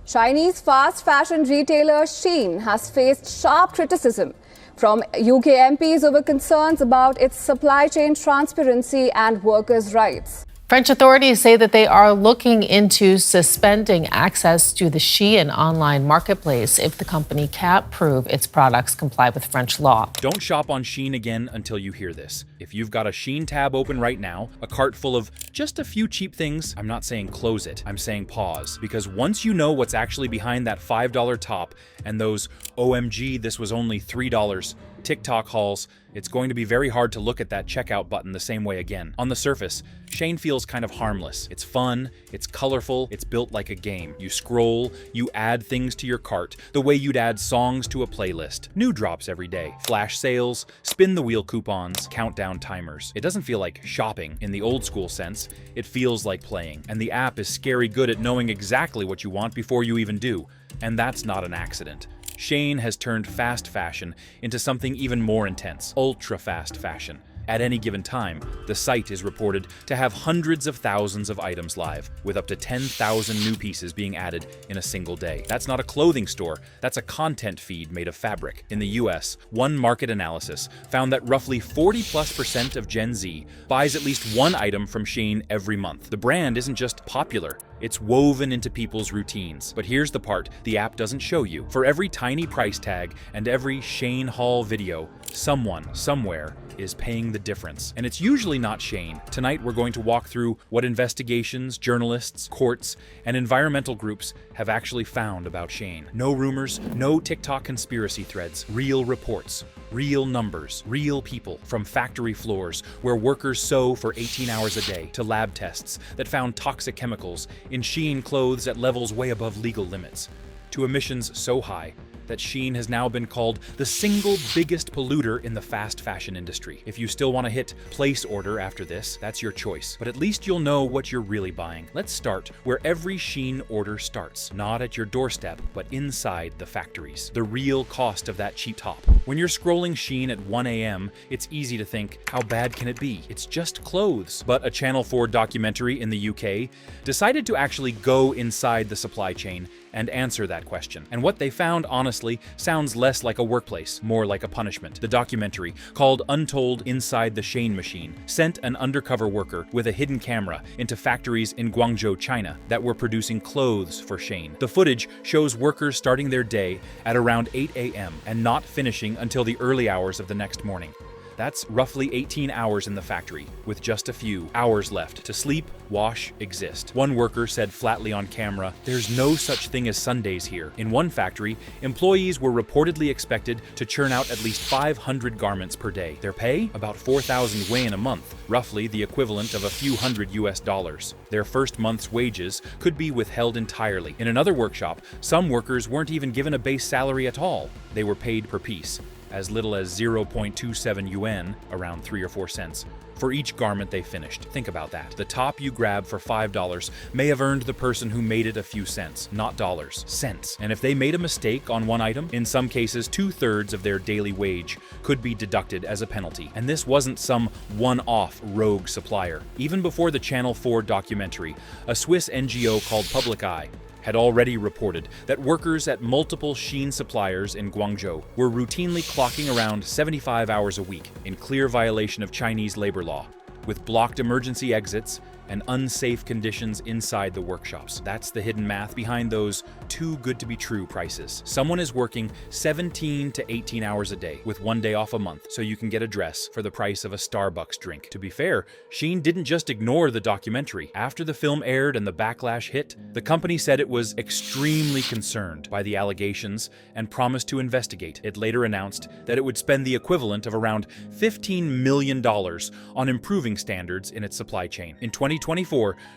Chinese fast fashion retailer Shein has faced sharp criticism from UK MPs over concerns about its supply chain transparency and workers' rights. French authorities say that they are looking into suspending access to the Shein online marketplace if the company can't prove its products comply with French law. Don't shop on Shein again until you hear this. If you've got a Shein tab open right now, a cart full of just a few cheap things, I'm not saying close it, I'm saying pause. Because once you know what's actually behind that $5 top and those OMG, this was only $3 TikTok hauls, it's going to be very hard to look at that checkout button the same way again. On the surface, Shein feels kind of harmless. It's fun, it's colorful, it's built like a game. You scroll, you add things to your cart, the way you'd add songs to a playlist. New drops every day, flash sales, spin the wheel coupons, countdown timers. It doesn't feel like shopping in the old school sense, it feels like playing. And the app is scary good at knowing exactly what you want before you even do. And that's not an accident. Shein has turned fast fashion into something even more intense, ultra-fast fashion. At any given time, the site is reported to have hundreds of thousands of items live, with up to 10,000 new pieces being added in a single day. That's not a clothing store, that's a content feed made of fabric. In the US, one market analysis found that roughly 40+% of Gen Z buys at least one item from Shein every month. The brand isn't just popular, it's woven into people's routines. But here's the part the app doesn't show you. For every tiny price tag and every Shein haul video, someone, somewhere, is paying the difference. And it's usually not Shein. Tonight we're going to walk through what investigations, journalists, courts, and environmental groups have actually found about Shein. No rumors, no TikTok conspiracy threads, real reports, real numbers, real people, from factory floors where workers sew for 18 hours a day to lab tests that found toxic chemicals in Shein clothes at levels way above legal limits, to emissions so high that Shein has now been called the single biggest polluter in the fast fashion industry. If you still want to hit place order after this, that's your choice. But at least you'll know what you're really buying. Let's start where every Shein order starts. Not at your doorstep, but inside the factories. The real cost of that cheap top. When you're scrolling Shein at 1 a.m., it's easy to think, how bad can it be? It's just clothes. But a Channel 4 documentary in the UK decided to actually go inside the supply chain and answer that question. And what they found, honestly, sounds less like a workplace, more like a punishment. The documentary, called Untold Inside the Shein Machine, sent an undercover worker with a hidden camera into factories in Guangzhou, China, that were producing clothes for Shein. The footage shows workers starting their day at around 8 a.m. and not finishing until the early hours of the next morning. That's roughly 18 hours in the factory, with just a few hours left to sleep, wash, exist. One worker said flatly on camera, "There's no such thing as Sundays here." In one factory, employees were reportedly expected to churn out at least 500 garments per day. Their pay? About 4,000 yuan a month, roughly the equivalent of a few hundred US dollars. Their first month's wages could be withheld entirely. In another workshop, some workers weren't even given a base salary at all. They were paid per piece, as little as 0.27 yuan, around 3 or 4 cents, for each garment they finished. Think about that. The top you grab for $5 may have earned the person who made it a few cents, not dollars, cents. And if they made a mistake on one item, in some cases 2/3 of their daily wage could be deducted as a penalty. And this wasn't some one-off rogue supplier. Even before the Channel 4 documentary, a Swiss NGO called Public Eye had already reported that workers at multiple Shein suppliers in Guangzhou were routinely clocking around 75 hours a week, in clear violation of Chinese labor law, with blocked emergency exits and unsafe conditions inside the workshops. That's the hidden math behind those too good to be true prices. Someone is working 17 to 18 hours a day with 1 day off a month so you can get a dress for the price of a Starbucks drink. To be fair, Shein didn't just ignore the documentary. After the film aired and the backlash hit, the company said it was extremely concerned by the allegations and promised to investigate. It later announced that it would spend the equivalent of around $15 million on improving standards in its supply chain. In 2024,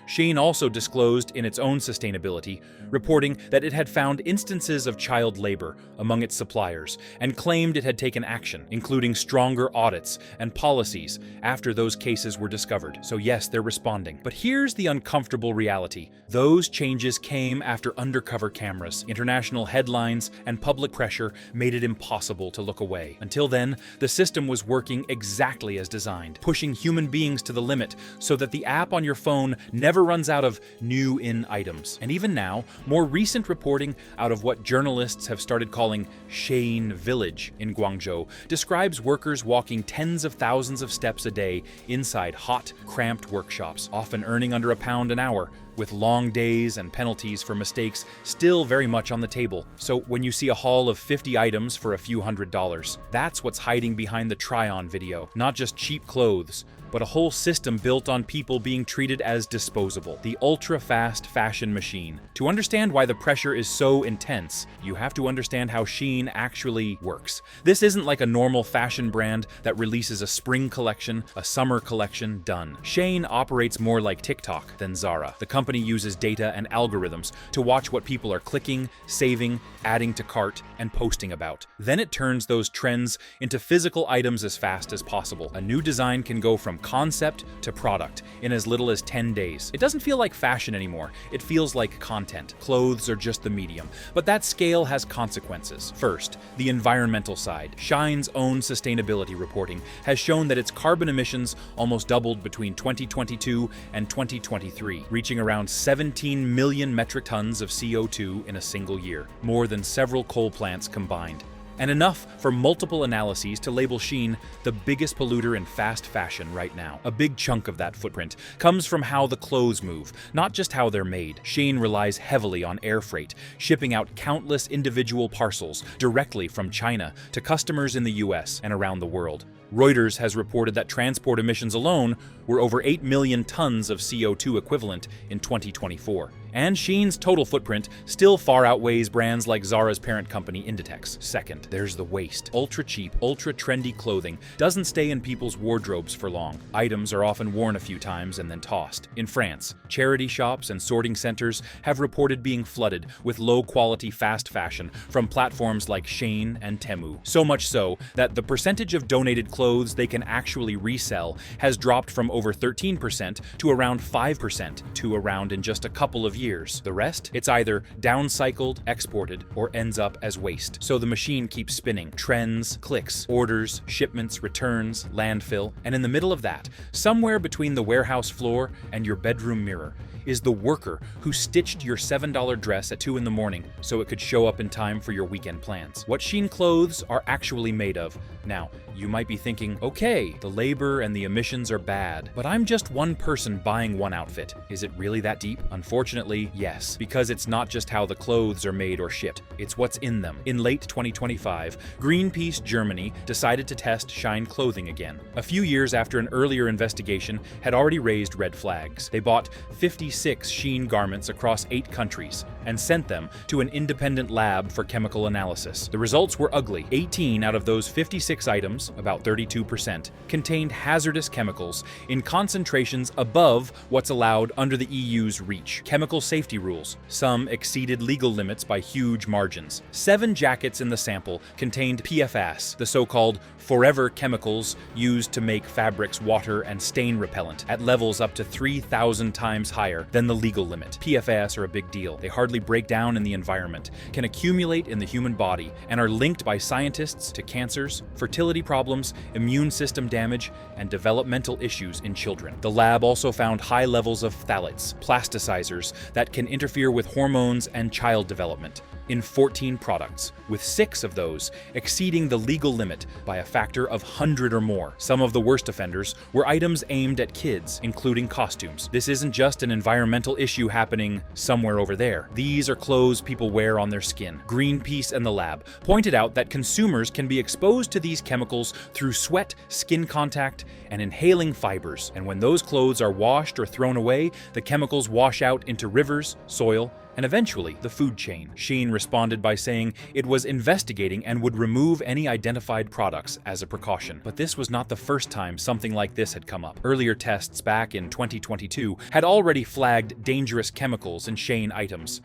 Shein also disclosed in its own sustainability, reporting that it had found instances of child labor among its suppliers and claimed it had taken action, including stronger audits and policies after those cases were discovered. So yes, they're responding. But here's the uncomfortable reality. Those changes came after undercover cameras, international headlines, and public pressure made it impossible to look away. Until then, the system was working exactly as designed, pushing human beings to the limit so that the app on your phone never runs out of new in items. And even now, more recent reporting out of what journalists have started calling Shein Village in Guangzhou describes workers walking tens of thousands of steps a day inside hot, cramped workshops, often earning under £1 an hour, with long days and penalties for mistakes still very much on the table. So when you see a haul of 50 items for a few $100s, that's what's hiding behind the try-on video. Not just cheap clothes, but a whole system built on people being treated as disposable. The ultra-fast fashion machine. To understand why the pressure is so intense, you have to understand how Shein actually works. This isn't like a normal fashion brand that releases a spring collection, a summer collection, done. Shein operates more like TikTok than Zara. The company uses data and algorithms to watch what people are clicking, saving, adding to cart, and posting about. Then it turns those trends into physical items as fast as possible. A new design can go from concept to product in as little as 10 days. It doesn't feel like fashion anymore. It feels like content. Clothes are just the medium. But that scale has consequences. First, the environmental side. Shein's own sustainability reporting has shown that its carbon emissions almost doubled between 2022 and 2023, reaching around 17 million metric tons of CO2 in a single year, more than several coal plants combined. And enough for multiple analyses to label Shein the biggest polluter in fast fashion right now. A big chunk of that footprint comes from how the clothes move, not just how they're made. Shein relies heavily on air freight, shipping out countless individual parcels directly from China to customers in the US and around the world. Reuters has reported that transport emissions alone were over 8 million tons of CO2 equivalent in 2024. And Shein's total footprint still far outweighs brands like Zara's parent company Inditex. Second, there's the waste. Ultra-cheap, ultra-trendy clothing doesn't stay in people's wardrobes for long. Items are often worn a few times and then tossed. In France, charity shops and sorting centers have reported being flooded with low-quality fast fashion from platforms like Shein and Temu. So much so that the percentage of donated clothes they can actually resell has dropped from over 13% to around 5% to around in just a couple of years. The rest? It's either downcycled, exported, or ends up as waste. So the machine keeps spinning. Trends, clicks, orders, shipments, returns, landfill, and in the middle of that, somewhere between the warehouse floor and your bedroom mirror, is the worker who stitched your $7 dress at 2 in the morning so it could show up in time for your weekend plans. What Shein clothes are actually made of. Now, you might be thinking, okay, the labor and the emissions are bad, but I'm just one person buying one outfit. Is it really that deep? Unfortunately, yes, because it's not just how the clothes are made or shipped, it's what's in them. In late 2025, Greenpeace Germany decided to test Shein clothing again. A few years after an earlier investigation had already raised red flags. They bought 56 Shein garments across 8 countries and sent them to an independent lab for chemical analysis. The results were ugly. 18 out of those 56 items, about 32%, contained hazardous chemicals in concentrations above what's allowed under the EU's REACH chemical safety rules. Some exceeded legal limits by huge margins. 7 jackets in the sample contained PFAS, the so-called forever chemicals used to make fabrics water and stain repellent, at levels up to 3,000 times higher than the legal limit. PFAS are a big deal. They hardly break down in the environment, can accumulate in the human body, and are linked by scientists to cancers, fertility problems, immune system damage, and developmental issues in children. The lab also found high levels of phthalates, plasticizers that can interfere with hormones and child development, in 14 products, with 6 of those exceeding the legal limit by a factor of 100 or more. Some of the worst offenders were items aimed at kids, including costumes. This isn't just an environmental issue happening somewhere over there. These are clothes people wear on their skin. Greenpeace and the lab pointed out that consumers can be exposed to these chemicals through sweat, skin contact, and inhaling fibers. And when those clothes are washed or thrown away, the chemicals wash out into rivers, soil, and eventually the food chain. Shein responded by saying it was investigating and would remove any identified products as a precaution. But this was not the first time something like this had come up. Earlier tests back in 2022 had already flagged dangerous chemicals in Shein items.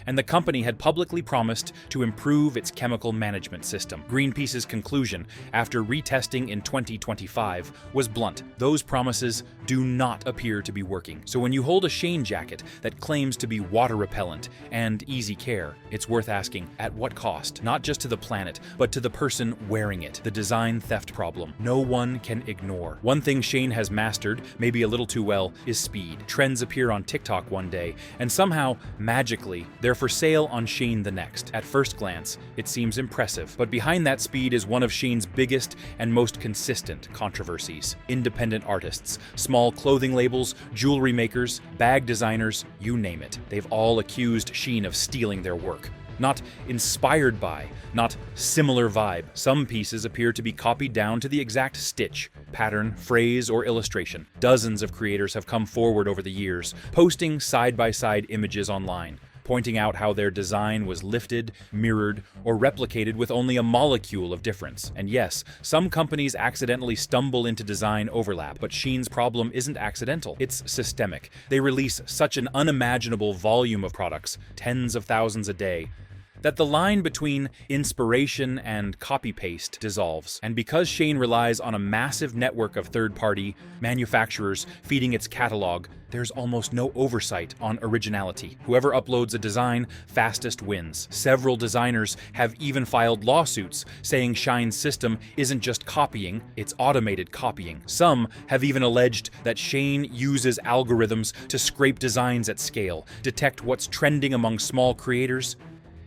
and the company had publicly promised to improve its chemical management system. Greenpeace's conclusion, after retesting in 2025, was blunt. Those promises do not appear to be working. So when you hold a Shein jacket that claims to be water repellent and easy care, it's worth asking, at what cost? Not just to the planet, but to the person wearing it. The design theft problem no one can ignore. One thing Shein has mastered, maybe a little too well, is speed. Trends appear on TikTok one day, and somehow, magically, they're for sale on Shein the next. At first glance, it seems impressive, but behind that speed is one of Shein's biggest and most consistent controversies. Independent artists, small clothing labels, jewelry makers, bag designers, you name it. They've all accused Shein of stealing their work. Not inspired by, not similar vibe. Some pieces appear to be copied down to the exact stitch, pattern, phrase, or illustration. Dozens of creators have come forward over the years, posting side-by-side images online, pointing out how their design was lifted, mirrored, or replicated with only a molecule of difference. And yes, some companies accidentally stumble into design overlap, but Shein's problem isn't accidental, it's systemic. They release such an unimaginable volume of products, tens of thousands a day, that the line between inspiration and copy-paste dissolves. And because Shein relies on a massive network of third-party manufacturers feeding its catalog, there's almost no oversight on originality. Whoever uploads a design fastest wins. Several designers have even filed lawsuits saying Shein's system isn't just copying, it's automated copying. Some have even alleged that Shein uses algorithms to scrape designs at scale, detect what's trending among small creators,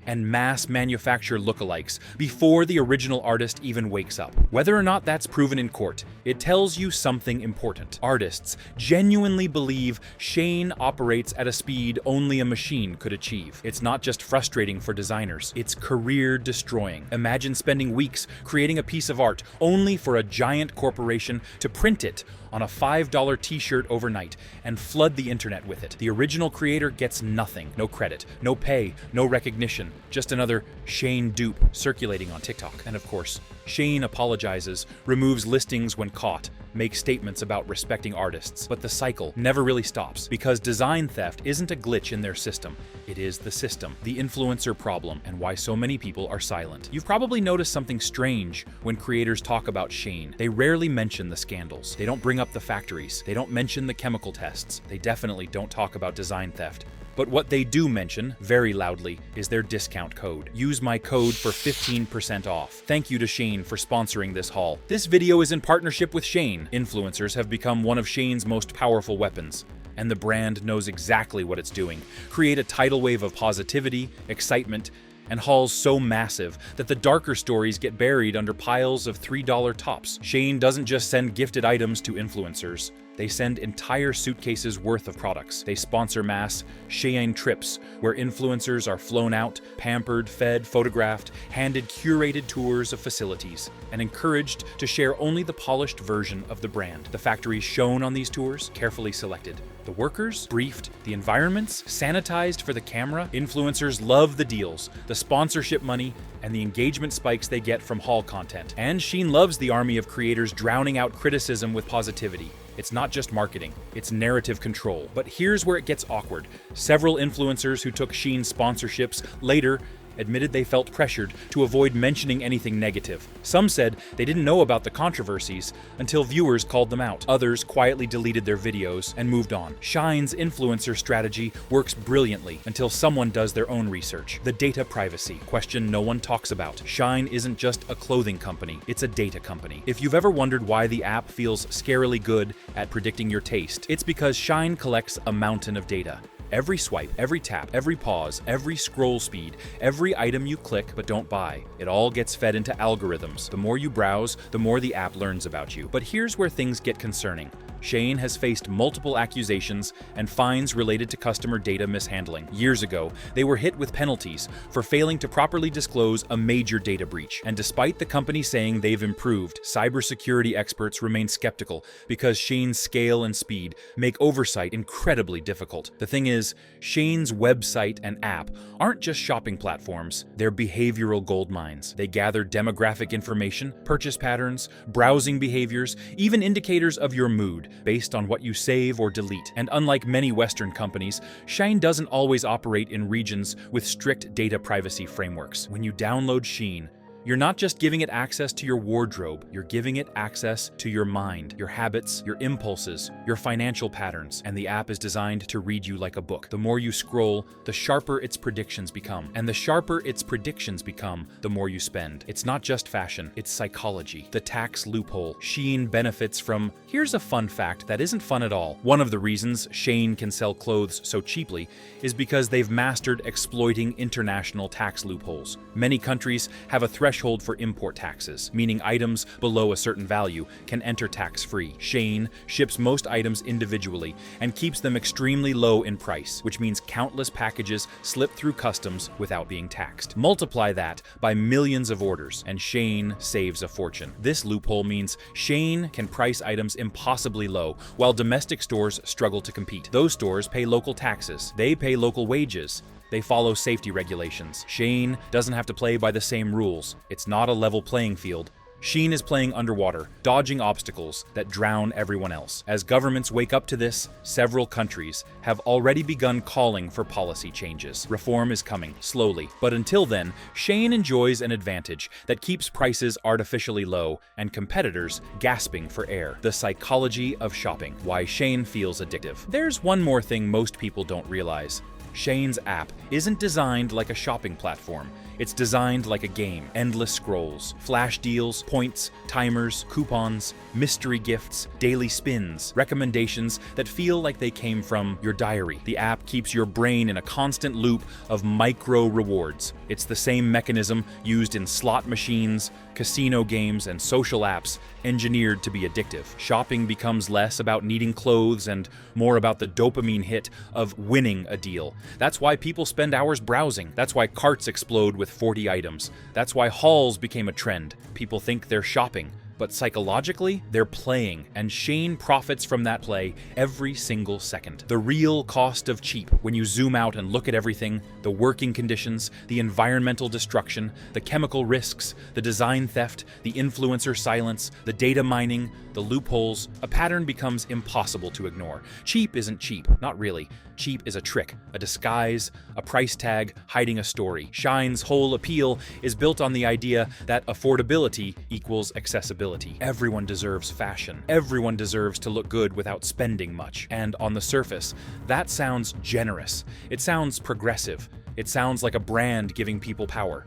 and mass manufacture lookalikes before the original artist even wakes up. Whether or not that's proven in court, it tells you something important. Artists genuinely believe Shein operates at a speed only a machine could achieve. It's not just frustrating for designers, it's career-destroying. Imagine spending weeks creating a piece of art only for a giant corporation to print it on a $5 t-shirt overnight and flood the internet with it. The original creator gets nothing. No credit, no pay, no recognition, just another Shein dupe circulating on TikTok. And of course, Shein apologizes, removes listings when caught, makes statements about respecting artists. But the cycle never really stops, because design theft isn't a glitch in their system. It is the system, the influencer problem, and why so many people are silent. You've probably noticed something strange when creators talk about Shein. They rarely mention the scandals. They don't bring up the factories. They don't mention the chemical tests. They definitely don't talk about design theft. But what they do mention, very loudly, is their discount code. Use my code for 15% off. Thank you to Shein for sponsoring this haul. This video is in partnership with Shein. Influencers have become one of Shein's most powerful weapons, and the brand knows exactly what it's doing. Create a tidal wave of positivity, excitement, and hauls so massive that the darker stories get buried under piles of $3 tops. Shein doesn't just send gifted items to influencers. They send entire suitcases worth of products. They sponsor mass Shein trips, where influencers are flown out, pampered, fed, photographed, handed curated tours of facilities, and encouraged to share only the polished version of the brand. The factories shown on these tours, carefully selected. The workers, briefed. The environments, sanitized for the camera. Influencers love the deals, the sponsorship money, and the engagement spikes they get from haul content. And Shein loves the army of creators drowning out criticism with positivity. It's not just marketing, it's narrative control. But here's where it gets awkward. Several influencers who took Shein sponsorships later admitted they felt pressured to avoid mentioning anything negative. Some said they didn't know about the controversies until viewers called them out. Others quietly deleted their videos and moved on. Shein's influencer strategy works brilliantly until someone does their own research. The data privacy question no one talks about. Shein isn't just a clothing company, it's a data company. If you've ever wondered why the app feels scarily good at predicting your taste, it's because Shein collects a mountain of data. Every swipe, every tap, every pause, every scroll speed, every item you click but don't buy, it all gets fed into algorithms. The more you browse, the more the app learns about you. But here's where things get concerning. Shein has faced multiple accusations and fines related to customer data mishandling. Years ago, they were hit with penalties for failing to properly disclose a major data breach. And despite the company saying they've improved, cybersecurity experts remain skeptical because Shein's scale and speed make oversight incredibly difficult. The thing is, Shein's website and app aren't just shopping platforms, they're behavioral gold mines. They gather demographic information, purchase patterns, browsing behaviors, even indicators of your mood. skewed based on what you save or delete. And unlike many Western companies, Shein doesn't always operate in regions with strict data privacy frameworks. When you download Shein, you're not just giving it access to your wardrobe, you're giving it access to your mind, your habits, your impulses, your financial patterns, and the app is designed to read you like a book. The more you scroll, the sharper its predictions become. And the sharper its predictions become, the more you spend. It's not just fashion, it's psychology. The tax loophole. Shein benefits from... Here's a fun fact that isn't fun at all. One of the reasons Shein can sell clothes so cheaply is because they've mastered exploiting international tax loopholes. Many countries have a threshold for import taxes, meaning items below a certain value can enter tax-free. Shein ships most items individually and keeps them extremely low in price, which means countless packages slip through customs without being taxed. Multiply that by millions of orders, and Shein saves a fortune. This loophole means Shein can price items impossibly low, while domestic stores struggle to compete. Those stores pay local taxes, they pay local wages, they follow safety regulations. Shein doesn't have to play by the same rules. It's not a level playing field. Shein is playing underwater, dodging obstacles that drown everyone else. As governments wake up to this, several countries have already begun calling for policy changes. Reform is coming, slowly. But until then, Shein enjoys an advantage that keeps prices artificially low and competitors gasping for air. The psychology of shopping. Why Shein feels addictive. There's one more thing most people don't realize. Shein's app isn't designed like a shopping platform. It's designed like a game. Endless scrolls, flash deals, points, timers, coupons, mystery gifts, daily spins, recommendations that feel like they came from your diary. The app keeps your brain in a constant loop of micro rewards. It's the same mechanism used in slot machines, casino games, and social apps engineered to be addictive. Shopping becomes less about needing clothes and more about the dopamine hit of winning a deal. That's why people spend hours browsing. That's why carts explode with 40 items. That's why hauls became a trend. People think they're shopping, but psychologically, they're playing, and Shein profits from that play every single second. The real cost of cheap, when you zoom out and look at everything, the working conditions, the environmental destruction, the chemical risks, the design theft, the influencer silence, the data mining, the loopholes, a pattern becomes impossible to ignore. Cheap isn't cheap, not really. Cheap is a trick, a disguise, a price tag hiding a story. Shein's whole appeal is built on the idea that affordability equals accessibility. Everyone deserves fashion. Everyone deserves to look good without spending much. And on the surface, that sounds generous. It sounds progressive. It sounds like a brand giving people power.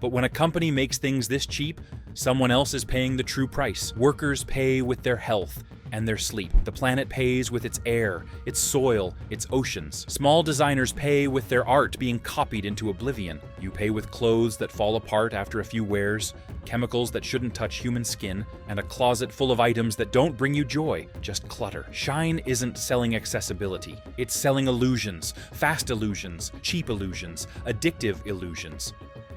But when a company makes things this cheap, someone else is paying the true price. Workers pay with their health and their sleep. The planet pays with its air, its soil, its oceans. Small designers pay with their art being copied into oblivion. You pay with clothes that fall apart after a few wears, chemicals that shouldn't touch human skin, and a closet full of items that don't bring you joy, just clutter. Shein isn't selling accessibility. It's selling illusions, fast illusions, cheap illusions, addictive illusions.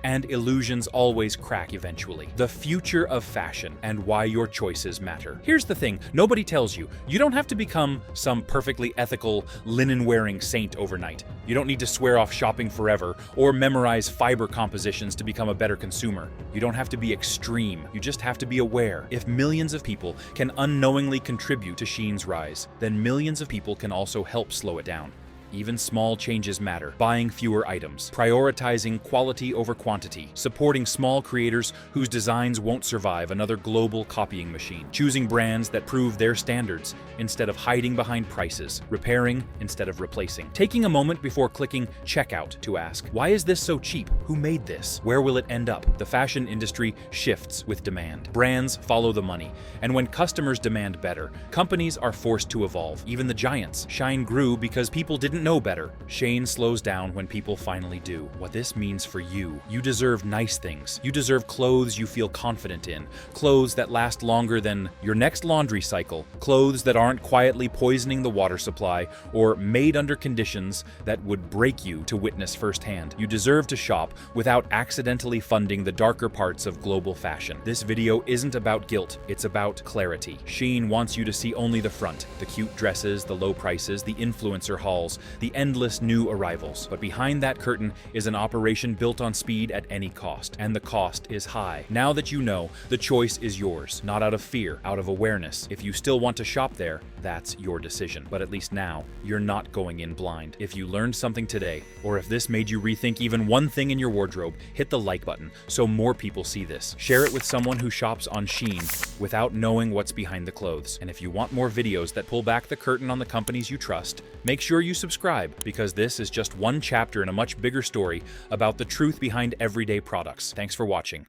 And illusions always crack eventually. The future of fashion and why your choices matter. Here's the thing, nobody tells you. You don't have to become some perfectly ethical, linen-wearing saint overnight. You don't need to swear off shopping forever or memorize fiber compositions to become a better consumer. You don't have to be extreme. You just have to be aware. If millions of people can unknowingly contribute to Shein's rise, then millions of people can also help slow it down. Even small changes matter. Buying fewer items, prioritizing quality over quantity, supporting small creators whose designs won't survive another global copying machine, choosing brands that prove their standards instead of hiding behind prices, repairing instead of replacing. Taking a moment before clicking checkout to ask, why is this so cheap? Who made this? Where will it end up? The fashion industry shifts with demand. Brands follow the money, and when customers demand better, companies are forced to evolve. Even the giants. Shein grew because people didn't know better. Shein slows down when people finally do. What this means for you. You deserve nice things. You deserve clothes you feel confident in. Clothes that last longer than your next laundry cycle. Clothes that aren't quietly poisoning the water supply or made under conditions that would break you to witness firsthand. You deserve to shop without accidentally funding the darker parts of global fashion. This video isn't about guilt, it's about clarity. Shein wants you to see only the front, the cute dresses, the low prices, the influencer hauls, the endless new arrivals. But behind that curtain is an operation built on speed at any cost, and the cost is high. Now that you know, the choice is yours, not out of fear, out of awareness. If you still want to shop there, that's your decision. But at least now, you're not going in blind. If you learned something today, or if this made you rethink even one thing in your wardrobe, hit the like button so more people see this. Share it with someone who shops on Shein without knowing what's behind the clothes. And if you want more videos that pull back the curtain on the companies you trust, make sure you subscribe, because this is just one chapter in a much bigger story about the truth behind everyday products. Thanks for watching.